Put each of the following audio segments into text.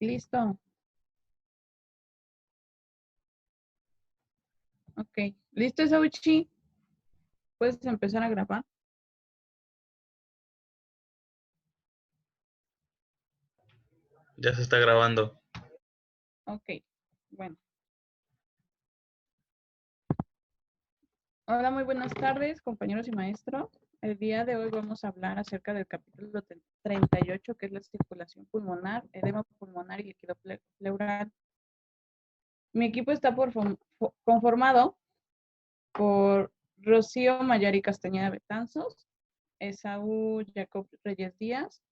Listo. Ok. ¿Listo, Sauchi? ¿Puedes empezar a grabar? Ya se está grabando. Ok. Bueno. Hola, muy buenas tardes, compañeros y maestros. El día de hoy vamos a hablar acerca del capítulo 38, que es la circulación pulmonar, edema pulmonar y líquido pleural. Mi equipo está conformado por Rocío Mayari Castañeda Betanzos, Esaú Jacob Reyes Díaz,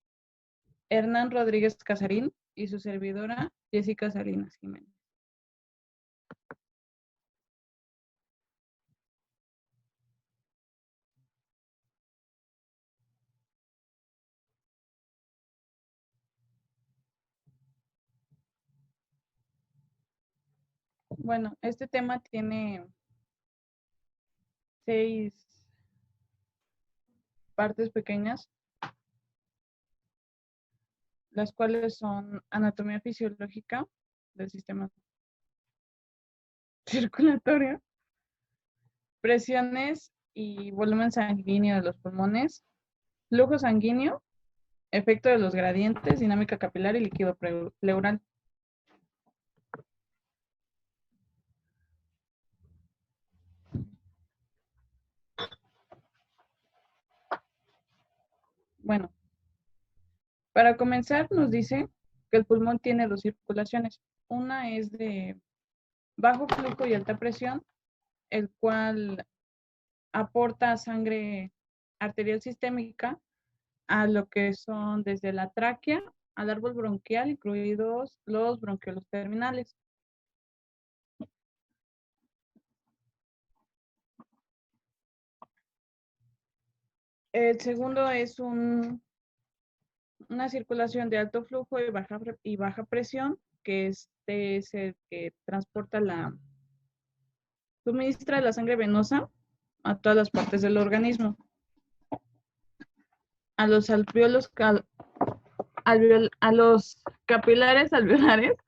Hernán Rodríguez Casarín y su servidora Jessica Salinas Jiménez. Bueno, este tema tiene 6 partes pequeñas, las cuales son anatomía fisiológica del sistema circulatorio, presiones y volumen sanguíneo de los pulmones, flujo sanguíneo, efecto de los gradientes, dinámica capilar y líquido pleural. Bueno, para comenzar nos dice que el pulmón tiene 2 circulaciones. Una es de bajo flujo y alta presión, el cual aporta sangre arterial sistémica a lo que son desde la tráquea al árbol bronquial, incluidos los bronquiolos terminales. El segundo es una circulación de alto flujo y baja presión, que este es el que suministra la sangre venosa a todas las partes del organismo. A los a los capilares alveolares,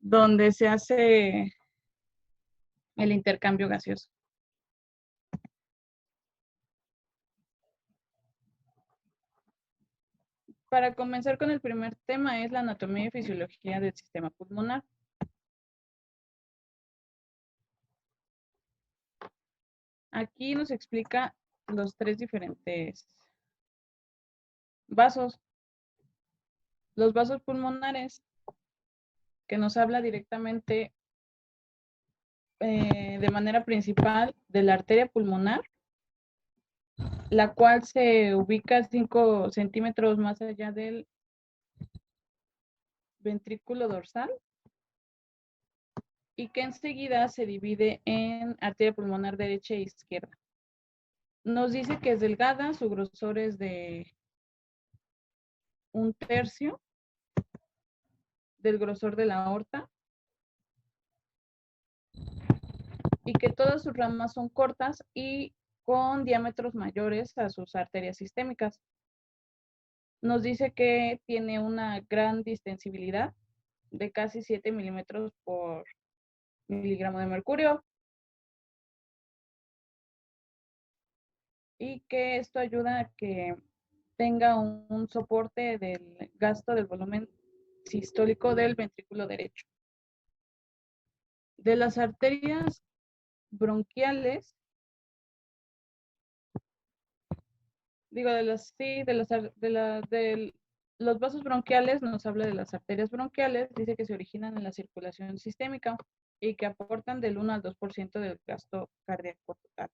donde se hace el intercambio gaseoso. Para comenzar con el primer tema es la anatomía y fisiología del sistema pulmonar. Aquí nos explica los 3 diferentes vasos. Los vasos pulmonares, que nos habla directamente de manera principal de la arteria pulmonar, la cual se ubica 5 centímetros más allá del ventrículo dorsal y que enseguida se divide en arteria pulmonar derecha e izquierda. Nos dice que es delgada, su grosor es de 1/3 del grosor de la aorta y que todas sus ramas son cortas y con diámetros mayores a sus arterias sistémicas. Nos dice que tiene una gran distensibilidad de casi 7 milímetros por miligramo de mercurio y que esto ayuda a que tenga un soporte del gasto del volumen sistólico del ventrículo derecho. De las arterias bronquiales, los vasos bronquiales nos habla de las arterias bronquiales, dice que se originan en la circulación sistémica y que aportan del 1 al 2% del gasto cardíaco total.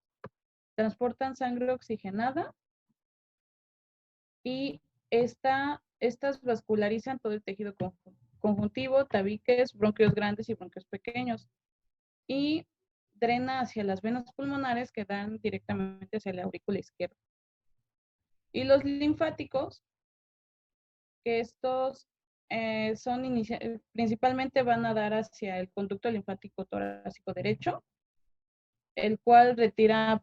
Transportan sangre oxigenada y estas vascularizan todo el tejido conjuntivo, tabiques, bronquios grandes y bronquios pequeños. Y drena hacia las venas pulmonares que dan directamente hacia la aurícula izquierda. Y los linfáticos, que estos principalmente van a dar hacia el conducto linfático torácico derecho, el cual retira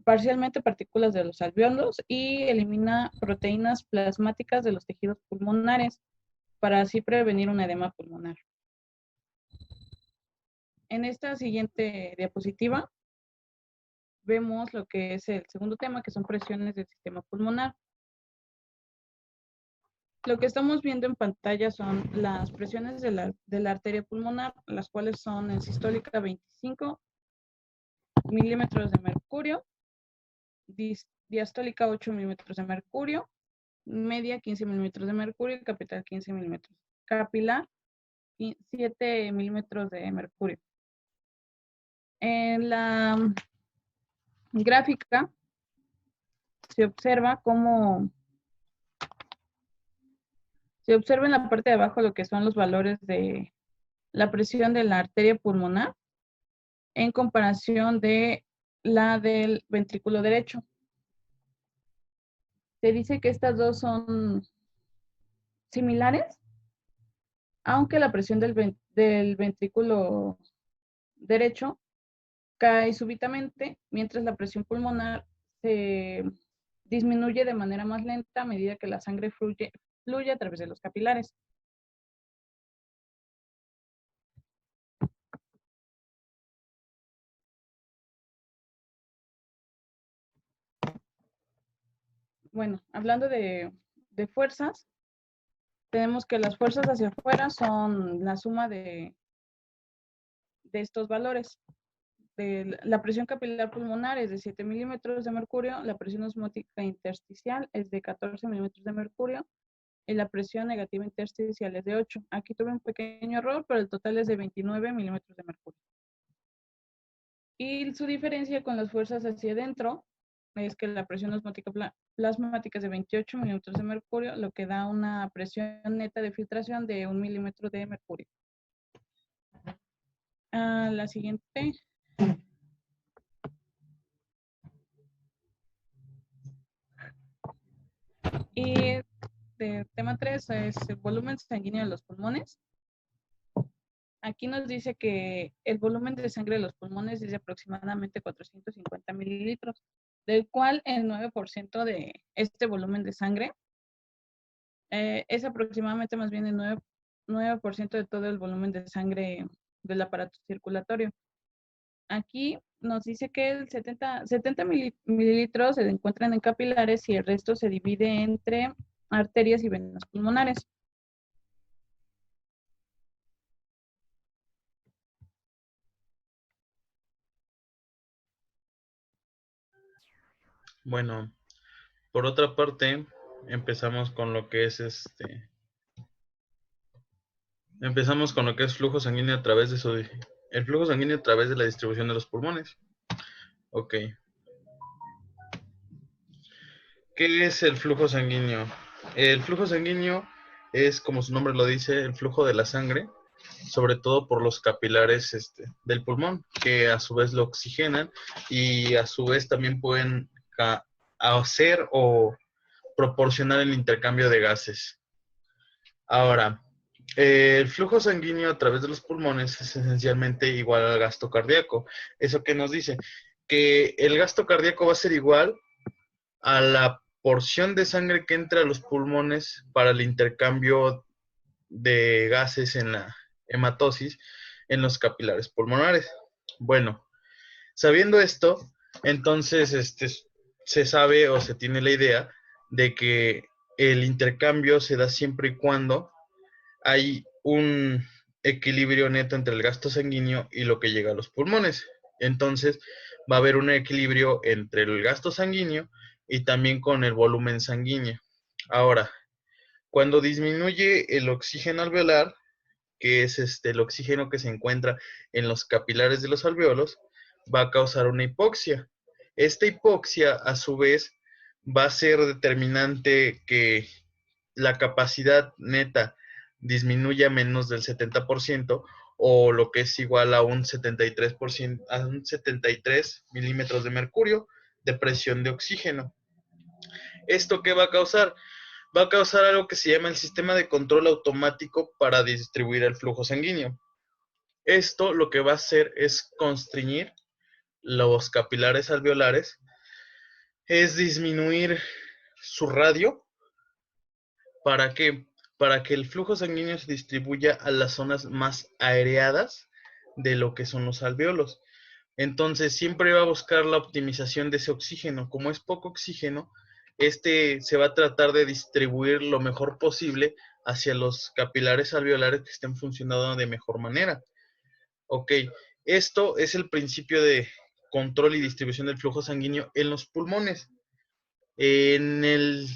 parcialmente partículas de los alvéolos y elimina proteínas plasmáticas de los tejidos pulmonares. para así prevenir un edema pulmonar. En esta siguiente diapositiva vemos lo que es el segundo tema, que son presiones del sistema pulmonar. Lo que estamos viendo en pantalla son las presiones de la arteria pulmonar, las cuales son en sistólica 25 milímetros de mercurio, diastólica 8 milímetros de mercurio, media 15 milímetros de mercurio y capital 15 milímetros. Capilar 7 milímetros de mercurio. En la gráfica se observa cómo se observa en la parte de abajo lo que son los valores de la presión de la arteria pulmonar en comparación de la del ventrículo derecho. Se dice que estas dos son similares, aunque la presión del ventrículo derecho cae súbitamente, mientras la presión pulmonar se disminuye de manera más lenta a medida que la sangre fluye a través de los capilares. Bueno, hablando de fuerzas, tenemos que las fuerzas hacia afuera son la suma de estos valores. La presión capilar pulmonar es de 7 milímetros de mercurio, la presión osmótica intersticial es de 14 milímetros de mercurio y la presión negativa intersticial es de 8. Aquí tuve un pequeño error, pero el total es de 29 milímetros de mercurio. Y su diferencia con las fuerzas hacia adentro es que la presión osmótica plasmática es de 28 milímetros de mercurio, lo que da una presión neta de filtración de 1 milímetro de mercurio. La siguiente. Y de tema 3 es el volumen sanguíneo de los pulmones. Aquí nos dice que el volumen de sangre de los pulmones es de aproximadamente 450 mililitros, del cual el 9% de este volumen de sangre es aproximadamente más bien el 9% de todo el volumen de sangre del aparato circulatorio. Aquí nos dice que el 70 mililitros se encuentran en capilares y el resto se divide entre arterias y venas pulmonares. Bueno, por otra parte, empezamos con lo que es flujo sanguíneo a través de el flujo sanguíneo a través de la distribución de los pulmones. Ok. ¿Qué es el flujo sanguíneo? El flujo sanguíneo es, como su nombre lo dice, el flujo de la sangre, sobre todo por los capilares del pulmón, que a su vez lo oxigenan y a su vez también pueden hacer o proporcionar el intercambio de gases. Ahora, el flujo sanguíneo a través de los pulmones es esencialmente igual al gasto cardíaco. ¿Eso qué nos dice? Que el gasto cardíaco va a ser igual a la porción de sangre que entra a los pulmones para el intercambio de gases en la hematosis en los capilares pulmonares. Bueno, sabiendo esto, entonces se sabe o se tiene la idea de que el intercambio se da siempre y cuando hay un equilibrio neto entre el gasto sanguíneo y lo que llega a los pulmones. Entonces, va a haber un equilibrio entre el gasto sanguíneo y también con el volumen sanguíneo. Ahora, cuando disminuye el oxígeno alveolar, que es el oxígeno que se encuentra en los capilares de los alveolos, va a causar una hipoxia. Esta hipoxia, a su vez, va a ser determinante que la capacidad neta disminuya menos del 70% o lo que es igual a un 73%, a un 73 milímetros de mercurio de presión de oxígeno. ¿Esto qué va a causar? Va a causar algo que se llama el sistema de control automático para distribuir el flujo sanguíneo. Esto lo que va a hacer es constreñir los capilares alveolares, es disminuir su radio. ¿Para qué? para que el flujo sanguíneo se distribuya a las zonas más aireadas de lo que son los alvéolos. Entonces, siempre va a buscar la optimización de ese oxígeno. Como es poco oxígeno, este se va a tratar de distribuir lo mejor posible hacia los capilares alveolares que estén funcionando de mejor manera. Ok, esto es el principio de control y distribución del flujo sanguíneo en los pulmones. En el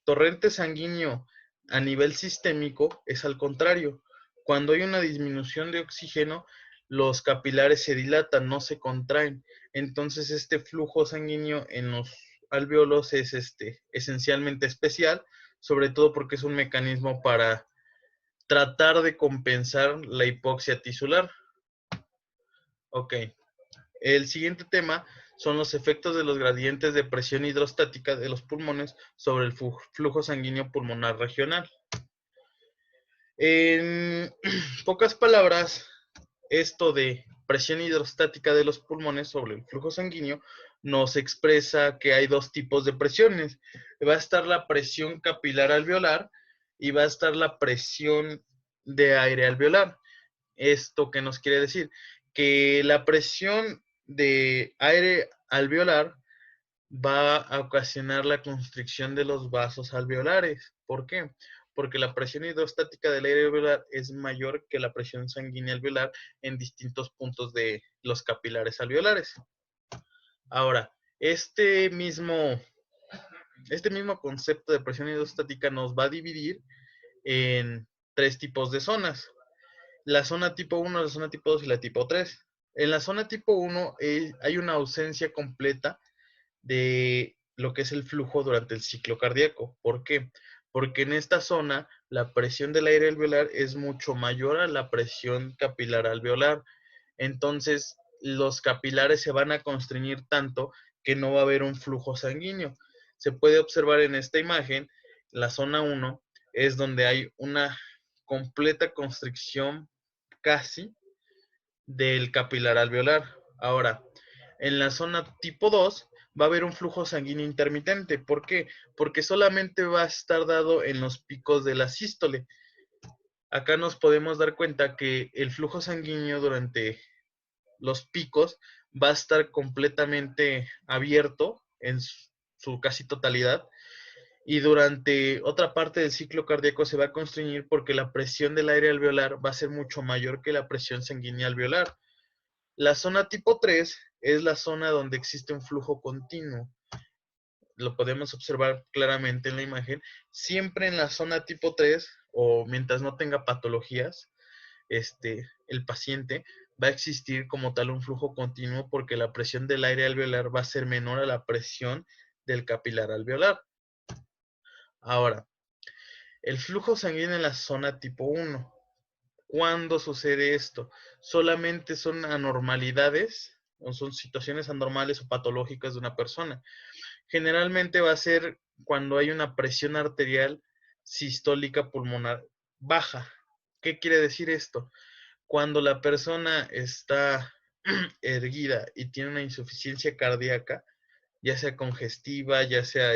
torrente sanguíneo a nivel sistémico es al contrario. Cuando hay una disminución de oxígeno, los capilares se dilatan, no se contraen. Entonces este flujo sanguíneo en los alvéolos es esencialmente especial, sobre todo porque es un mecanismo para tratar de compensar la hipoxia tisular. Ok. El siguiente tema son los efectos de los gradientes de presión hidrostática de los pulmones sobre el flujo sanguíneo pulmonar regional. En pocas palabras, esto de presión hidrostática de los pulmones sobre el flujo sanguíneo nos expresa que hay dos tipos de presiones. Va a estar la presión capilar alveolar y va a estar la presión de aire alveolar. ¿Esto qué nos quiere decir? Que la presión de aire alveolar va a ocasionar la constricción de los vasos alveolares. ¿Por qué? Porque la presión hidrostática del aire alveolar es mayor que la presión sanguínea alveolar en distintos puntos de los capilares alveolares. Ahora, este mismo concepto de presión hidrostática nos va a dividir en tres tipos de zonas. La zona tipo 1, la zona tipo 2 y la tipo 3. En la zona tipo 1 hay una ausencia completa de lo que es el flujo durante el ciclo cardíaco. ¿Por qué? Porque en esta zona la presión del aire alveolar es mucho mayor a la presión capilar alveolar. Entonces, los capilares se van a constreñir tanto que no va a haber un flujo sanguíneo. Se puede observar en esta imagen, la zona 1 es donde hay una completa constricción casi del capilar alveolar. Ahora, en la zona tipo 2 va a haber un flujo sanguíneo intermitente. ¿Por qué? Porque solamente va a estar dado en los picos de la sístole. Acá nos podemos dar cuenta que el flujo sanguíneo durante los picos va a estar completamente abierto en su casi totalidad y durante otra parte del ciclo cardíaco se va a constreñir porque la presión del aire alveolar va a ser mucho mayor que la presión sanguínea alveolar. La zona tipo 3 es la zona donde existe un flujo continuo. Lo podemos observar claramente en la imagen. Siempre en la zona tipo 3 o mientras no tenga patologías, el paciente va a existir como tal un flujo continuo porque la presión del aire alveolar va a ser menor a la presión del capilar alveolar. Ahora, el flujo sanguíneo en la zona tipo 1. ¿Cuándo sucede esto? Solamente son anormalidades o son situaciones anormales o patológicas de una persona. Generalmente va a ser cuando hay una presión arterial sistólica pulmonar baja. ¿Qué quiere decir esto? Cuando la persona está erguida y tiene una insuficiencia cardíaca, ya sea congestiva, ya sea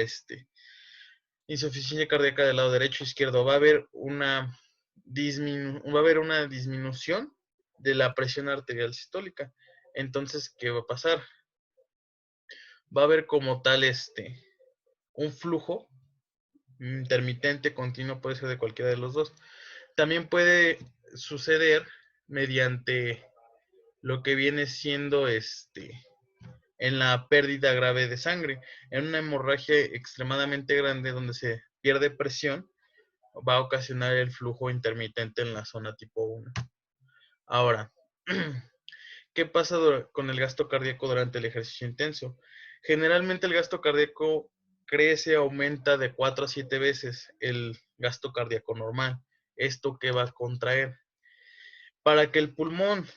insuficiencia cardíaca del lado derecho o izquierdo, va a haber una disminución de la presión arterial sistólica. Entonces, ¿qué va a pasar? Va a haber como tal un flujo intermitente, continuo, puede ser de cualquiera de los dos. También puede suceder mediante lo que viene siendo en la pérdida grave de sangre, en una hemorragia extremadamente grande donde se pierde presión, va a ocasionar el flujo intermitente en la zona tipo 1. Ahora, ¿qué pasa con el gasto cardíaco durante el ejercicio intenso? Generalmente el gasto cardíaco crece, aumenta de 4 a 7 veces el gasto cardíaco normal. ¿Esto qué va a contraer? Para que el pulmón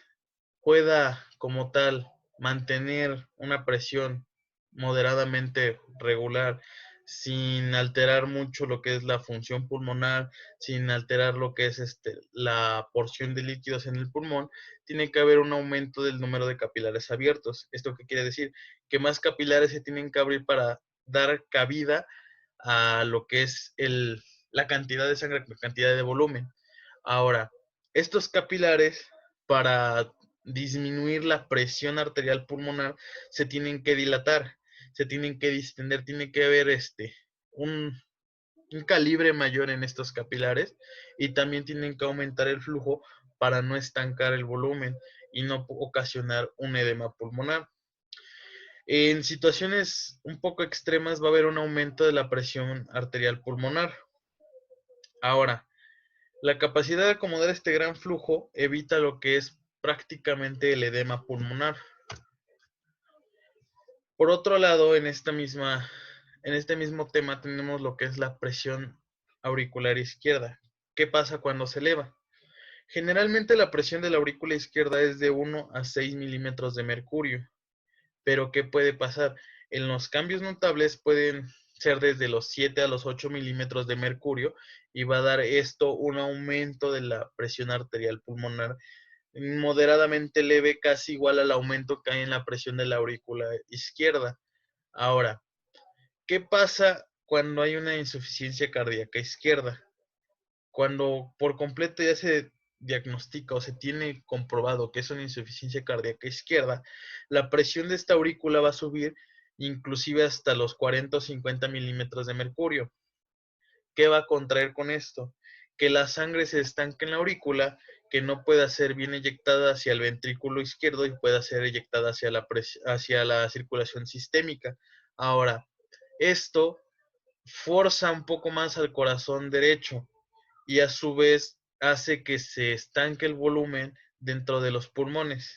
pueda, como tal, mantener una presión moderadamente regular, sin alterar mucho lo que es la función pulmonar, sin alterar lo que es la porción de líquidos en el pulmón, tiene que haber un aumento del número de capilares abiertos. ¿Esto qué quiere decir? Que más capilares se tienen que abrir para dar cabida a lo que es la cantidad de sangre, la cantidad de volumen. Ahora, estos capilares, para disminuir la presión arterial pulmonar, se tienen que dilatar, se tienen que distender, tiene que haber un calibre mayor en estos capilares, y también tienen que aumentar el flujo para no estancar el volumen y no ocasionar un edema pulmonar. En situaciones un poco extremas va a haber un aumento de la presión arterial pulmonar. Ahora, la capacidad de acomodar este gran flujo evita lo que es prácticamente el edema pulmonar. Por otro lado, en este mismo tema tenemos lo que es la presión auricular izquierda. ¿Qué pasa cuando se eleva? Generalmente la presión de la aurícula izquierda es de 1 a 6 milímetros de mercurio. Pero ¿qué puede pasar? En los cambios notables pueden ser desde los 7 a los 8 milímetros de mercurio, y va a dar esto un aumento de la presión arterial pulmonar moderadamente leve, casi igual al aumento que hay en la presión de la aurícula izquierda. Ahora, ¿qué pasa cuando hay una insuficiencia cardíaca izquierda? Cuando por completo ya se diagnostica o se tiene comprobado que es una insuficiencia cardíaca izquierda, la presión de esta aurícula va a subir inclusive hasta los 40 o 50 milímetros de mercurio. ¿Qué va a contraer con esto? Que la sangre se estanque en la aurícula, que no pueda ser bien eyectada hacia el ventrículo izquierdo y pueda ser eyectada hacia la circulación sistémica. Ahora, esto forza un poco más al corazón derecho, y a su vez hace que se estanque el volumen dentro de los pulmones,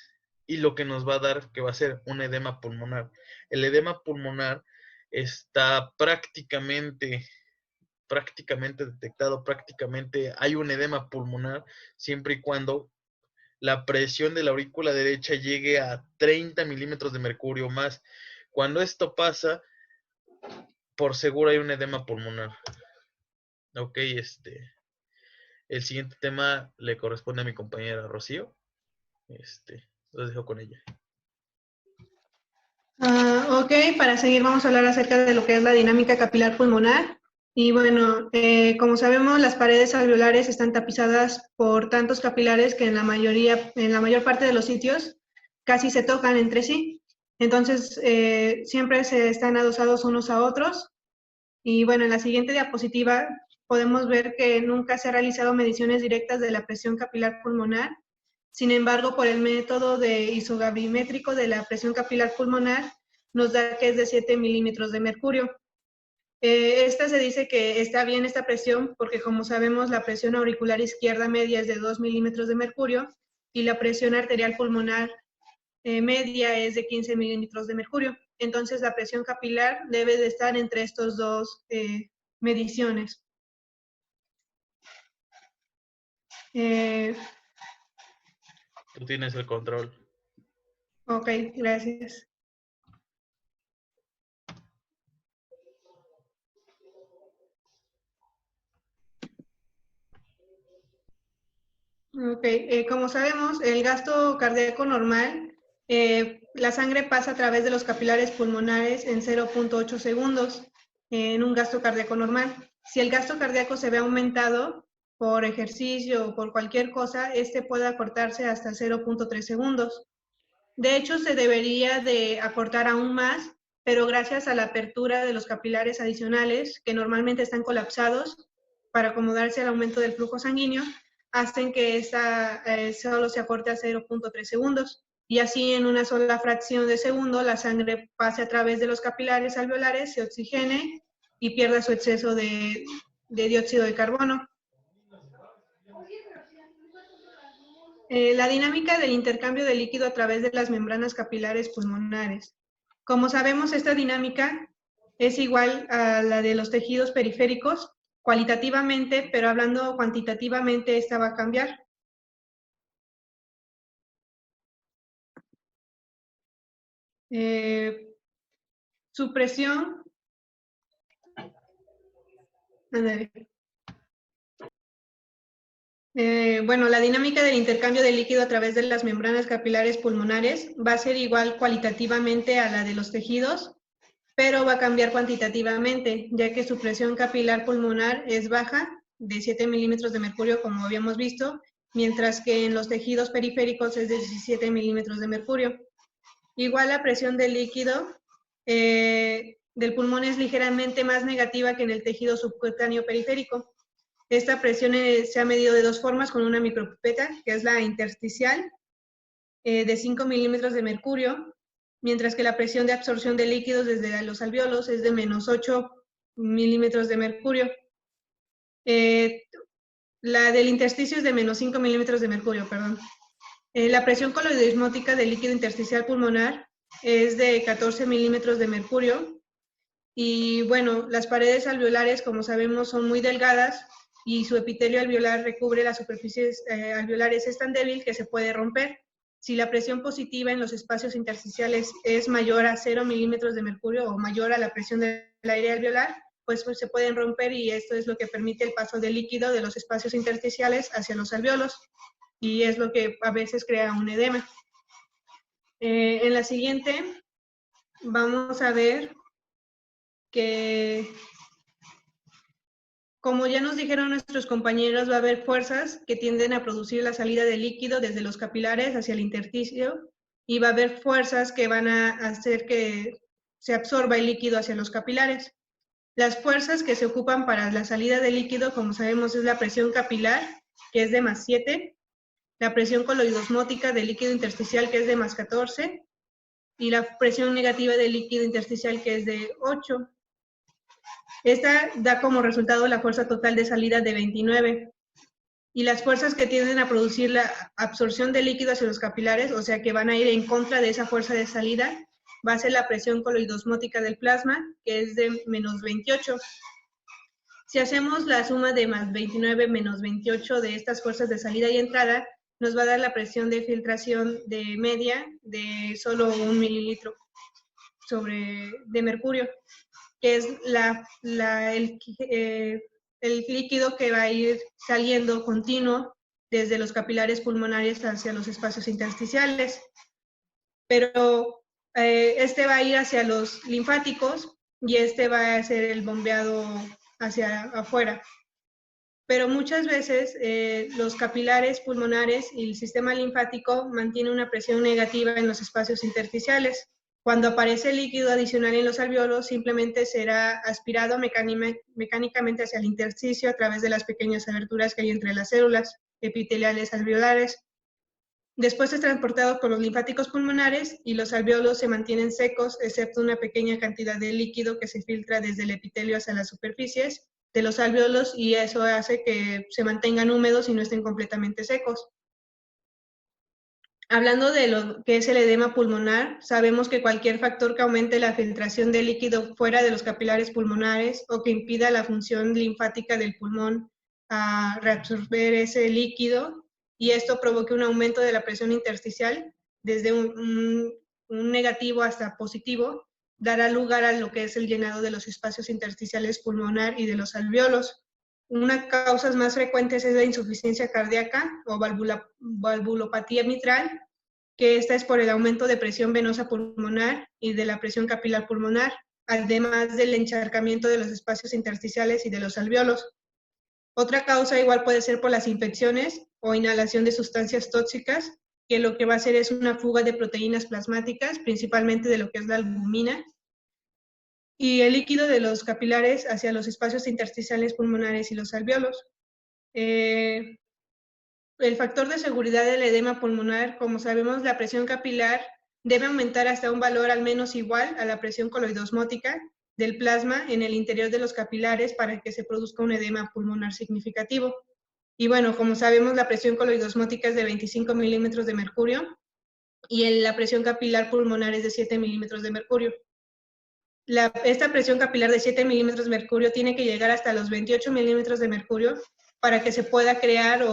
y lo que nos va a dar que va a ser un edema pulmonar. El edema pulmonar está prácticamente detectado, prácticamente hay un edema pulmonar siempre y cuando la presión de la aurícula derecha llegue a 30 milímetros de mercurio más. Cuando esto pasa, por seguro hay un edema pulmonar. Ok, el siguiente tema le corresponde a mi compañera Rocío. Los dejo con ella. Ok, para seguir vamos a hablar acerca de lo que es la dinámica capilar pulmonar. Y bueno, como sabemos, las paredes alveolares están tapizadas por tantos capilares que en la mayor parte de los sitios casi se tocan entre sí. Entonces, siempre se están adosados unos a otros. Y bueno, en la siguiente diapositiva podemos ver que nunca se han realizado mediciones directas de la presión capilar pulmonar. Sin embargo, por el método de isogavimétrico de la presión capilar pulmonar, nos da que es de 7 milímetros de mercurio. Esta se dice que está bien esta presión porque, como sabemos, la presión auricular izquierda media es de 2 milímetros de mercurio y la presión arterial pulmonar media es de 15 milímetros de mercurio. Entonces, la presión capilar debe de estar entre estos dos mediciones. Tú tienes el control. Ok, gracias. Ok, como sabemos, el gasto cardíaco normal, la sangre pasa a través de los capilares pulmonares en 0.8 segundos en un gasto cardíaco normal. Si el gasto cardíaco se ve aumentado por ejercicio o por cualquier cosa, este puede acortarse hasta 0.3 segundos. De hecho, se debería de acortar aún más, pero gracias a la apertura de los capilares adicionales, que normalmente están colapsados para acomodarse al aumento del flujo sanguíneo, hacen que esta solo se acorte a 0.3 segundos. Y así, en una sola fracción de segundo, la sangre pase a través de los capilares alveolares, se oxigene y pierda su exceso de dióxido de carbono. La dinámica del intercambio de líquido a través de las membranas capilares pulmonares. Como sabemos, esta dinámica es igual a la de los tejidos periféricos cualitativamente, pero hablando cuantitativamente, esta va a cambiar. Su presión. Bueno, la dinámica del intercambio de líquido a través de las membranas capilares pulmonares va a ser igual cualitativamente a la de los tejidos, pero va a cambiar cuantitativamente, ya que su presión capilar pulmonar es baja, de 7 milímetros de mercurio, como habíamos visto, mientras que en los tejidos periféricos es de 17 milímetros de mercurio. Igual la presión del líquido del pulmón es ligeramente más negativa que en el tejido subcutáneo periférico. Esta presión se ha medido de dos formas, con una micropipeta, que es la intersticial, de 5 milímetros de mercurio, mientras que la presión de absorción de líquidos desde los alvéolos es de menos 8 milímetros de mercurio. La del intersticio es de menos 5 milímetros de mercurio, perdón. La presión coloidosmótica del líquido intersticial pulmonar es de 14 milímetros de mercurio. Y bueno, las paredes alveolares, como sabemos, son muy delgadas y su epitelio alveolar recubre las superficies alveolares, es tan débil que se puede romper. Si la presión positiva en los espacios intersticiales es mayor a 0 milímetros de mercurio o mayor a la presión del aire alveolar, pues se pueden romper, y esto es lo que permite el paso del líquido de los espacios intersticiales hacia los alvéolos, y es lo que a veces crea un edema. En la siguiente vamos a ver que, como ya nos dijeron nuestros compañeros, va a haber fuerzas que tienden a producir la salida de líquido desde los capilares hacia el intersticio, y va a haber fuerzas que van a hacer que se absorba el líquido hacia los capilares. Las fuerzas que se ocupan para la salida de líquido, como sabemos, es la presión capilar, que es de más 7, la presión coloidosmótica del líquido intersticial, que es de más 14, y la presión negativa del líquido intersticial, que es de 8. Esta da como resultado la fuerza total de salida de 29. Y las fuerzas que tienden a producir la absorción de líquido hacia los capilares, o sea que van a ir en contra de esa fuerza de salida, va a ser la presión coloidosmótica del plasma, que es de menos 28. Si hacemos la suma de más 29 menos 28 de estas fuerzas de salida y entrada, nos va a dar la presión de filtración de media de solo 1 mililitro de mercurio, que es el líquido que va a ir saliendo continuo desde los capilares pulmonares hacia los espacios intersticiales. Pero este va a ir hacia los linfáticos y este va a ser el bombeado hacia afuera. Pero muchas veces los capilares pulmonares y el sistema linfático mantienen una presión negativa en los espacios intersticiales. Cuando aparece líquido adicional en los alvéolos, simplemente será aspirado mecánicamente hacia el intersticio a través de las pequeñas aberturas que hay entre las células epiteliales alveolares. Después es transportado por los linfáticos pulmonares y los alvéolos se mantienen secos, excepto una pequeña cantidad de líquido que se filtra desde el epitelio hacia las superficies de los alvéolos, y eso hace que se mantengan húmedos y no estén completamente secos. Hablando de lo que es el edema pulmonar, sabemos que cualquier factor que aumente la filtración de líquido fuera de los capilares pulmonares o que impida la función linfática del pulmón a reabsorber ese líquido, y esto provoque un aumento de la presión intersticial desde un negativo hasta positivo, dará lugar a lo que es el llenado de los espacios intersticiales pulmonar y de los alvéolos. Unas causas más frecuentes es la insuficiencia cardíaca o valvulopatía mitral, que esta es por el aumento de presión venosa pulmonar y de la presión capilar pulmonar, además del encharcamiento de los espacios intersticiales y de los alvéolos. Otra causa igual puede ser por las infecciones o inhalación de sustancias tóxicas, que lo que va a hacer es una fuga de proteínas plasmáticas, principalmente de lo que es la albumina, y el líquido de los capilares hacia los espacios intersticiales pulmonares y los alvéolos. El factor de seguridad del edema pulmonar, como sabemos, la presión capilar debe aumentar hasta un valor al menos igual a la presión coloidosmótica del plasma en el interior de los capilares para que se produzca un edema pulmonar significativo. Y bueno, como sabemos, la presión coloidosmótica es de 25 milímetros de mercurio y la presión capilar pulmonar es de 7 milímetros de mercurio. Esta presión capilar de 7 milímetros de mercurio tiene que llegar hasta los 28 milímetros de mercurio para que se pueda crear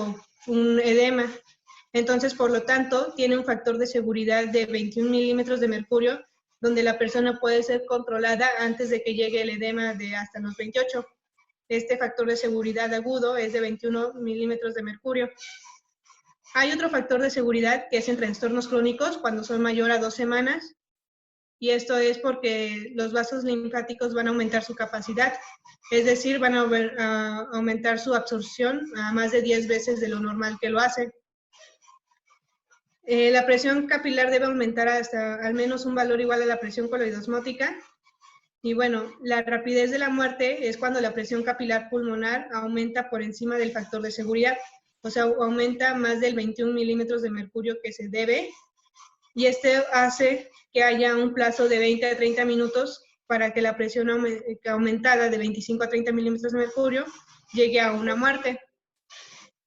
un edema. Entonces, por lo tanto, tiene un factor de seguridad de 21 milímetros de mercurio, donde la persona puede ser controlada antes de que llegue el edema de hasta los 28. Este factor de seguridad agudo es de 21 milímetros de mercurio. Hay otro factor de seguridad que es en trastornos crónicos, cuando son mayor a 2 semanas, y esto es porque los vasos linfáticos van a aumentar su capacidad, es decir, van a aumentar su absorción a más de 10 veces de lo normal que lo hace. La presión capilar debe aumentar hasta al menos un valor igual a la presión coloidosmótica. Y bueno, la rapidez de la muerte es cuando la presión capilar pulmonar aumenta por encima del factor de seguridad, o sea, aumenta más del 21 milímetros de mercurio que se debe, y este hace que haya un plazo de 20 a 30 minutos para que la presión aumentada de 25 a 30 milímetros de mercurio llegue a una muerte.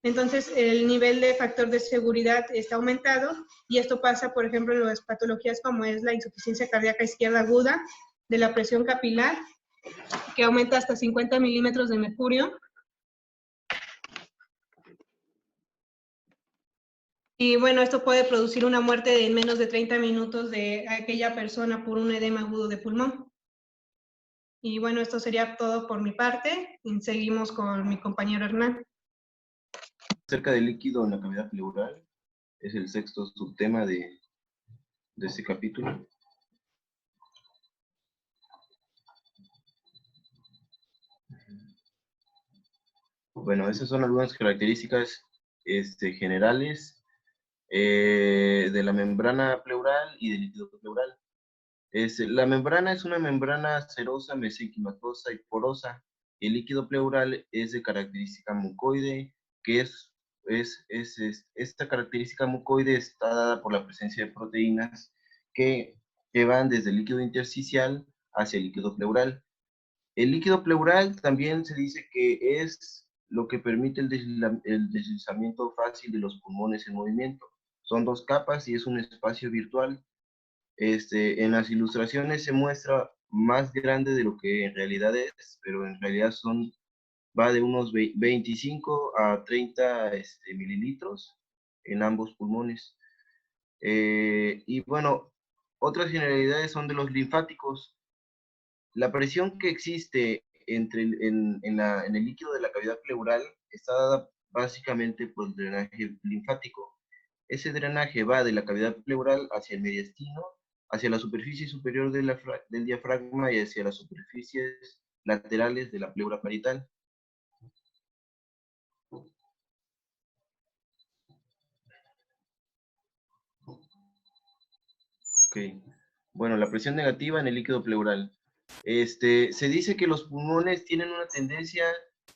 Entonces, el nivel de factor de seguridad está aumentado y esto pasa, por ejemplo, en las patologías como es la insuficiencia cardíaca izquierda aguda, de la presión capilar, que aumenta hasta 50 milímetros de mercurio. Y bueno, esto puede producir una muerte en menos de 30 minutos de aquella persona por un edema agudo de pulmón. Y bueno, esto sería todo por mi parte. Y seguimos con mi compañero Hernán. Acerca del líquido en la cavidad pleural, es el sexto subtema de este capítulo. Bueno, esas son algunas características generales de la membrana pleural y del líquido pleural. La membrana es una membrana serosa, mesenquimatosa y porosa. El líquido pleural es de característica mucoide, que esta característica mucoide está dada por la presencia de proteínas que van desde el líquido intersticial hacia el líquido pleural. El líquido pleural también se dice que es lo que permite el deslizamiento fácil de los pulmones en movimiento. Son dos capas y es un espacio virtual. En las ilustraciones se muestra más grande de lo que en realidad es, pero en realidad va de unos 25 a 30 mililitros en ambos pulmones. Y bueno, otras generalidades son de los linfáticos. La presión que existe en el líquido de la cavidad pleural está dada básicamente por el drenaje linfático. Ese drenaje va de la cavidad pleural hacia el mediastino, hacia la superficie superior del diafragma y hacia las superficies laterales de la pleura parietal. Ok. Bueno, la presión negativa en el líquido pleural. Se dice que los pulmones tienen una tendencia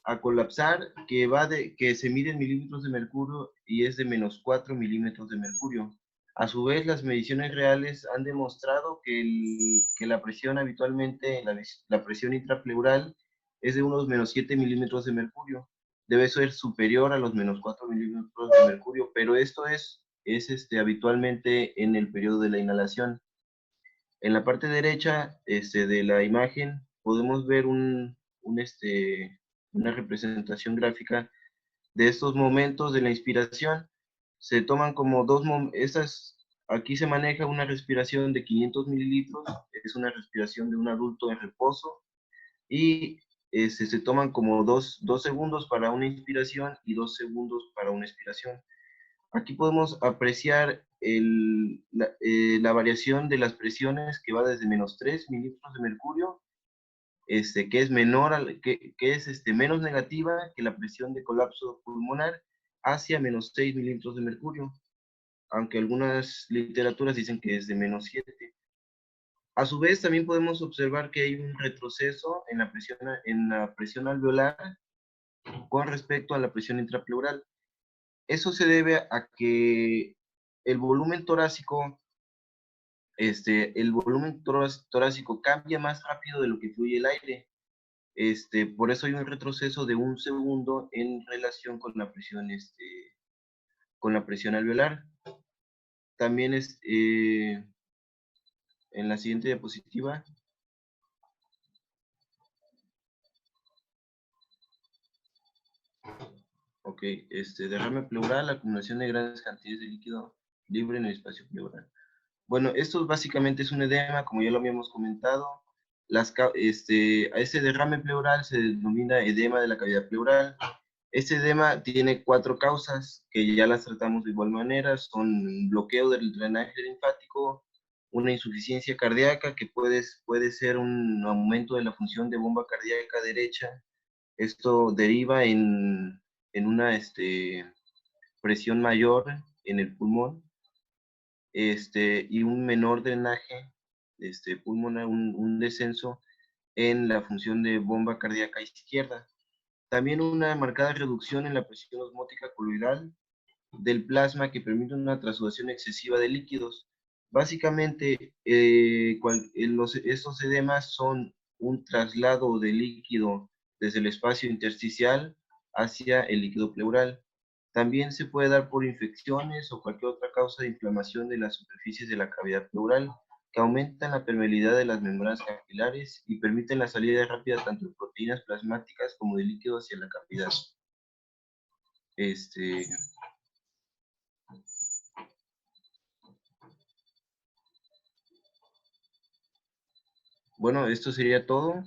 a colapsar que se mide en milímetros de mercurio y es de menos 4 milímetros de mercurio. A su vez, las mediciones reales han demostrado que la presión habitualmente, la presión intrapleural, es de unos menos 7 milímetros de mercurio. Debe ser superior a los menos 4 milímetros de mercurio, pero esto es habitualmente en el periodo de la inhalación. En la parte derecha de la imagen podemos ver una representación gráfica de estos momentos de la inspiración. Se toman como aquí se maneja una respiración de 500 mililitros, es una respiración de un adulto en reposo, y se toman como dos segundos para una inspiración y 2 segundos para una expiración. Aquí podemos apreciar la variación de las presiones que va desde menos 3 milímetros de mercurio, que es menos negativa que la presión de colapso pulmonar, hacia menos 6 milímetros de mercurio, aunque algunas literaturas dicen que es de menos 7. A su vez, también podemos observar que hay un retroceso en la presión alveolar con respecto a la presión intrapleural. Eso se debe a que el volumen torácico, cambia más rápido de lo que fluye el aire. Por eso hay un retroceso de 1 segundo en relación con la presión alveolar. También en la siguiente diapositiva. Ok, derrame pleural, acumulación de grandes cantidades de líquido libre en el espacio pleural. Bueno, esto básicamente es un edema, como ya lo habíamos comentado. A ese derrame pleural se denomina edema de la cavidad pleural. Este edema tiene 4 causas, que ya las tratamos de igual manera. Son bloqueo del drenaje linfático, una insuficiencia cardíaca que puede ser un aumento de la función de bomba cardíaca derecha. Esto deriva en una presión mayor en el pulmón y un menor drenaje pulmonar, un descenso en la función de bomba cardíaca izquierda. También una marcada reducción en la presión osmótica coloidal del plasma que permite una transsudación excesiva de líquidos. Básicamente, estos edemas son un traslado de líquido desde el espacio intersticial hacia el líquido pleural. También se puede dar por infecciones o cualquier otra causa de inflamación de las superficies de la cavidad pleural, que aumentan la permeabilidad de las membranas capilares y permiten la salida rápida tanto de proteínas plasmáticas como de líquidos hacia la cavidad. Bueno, esto sería todo.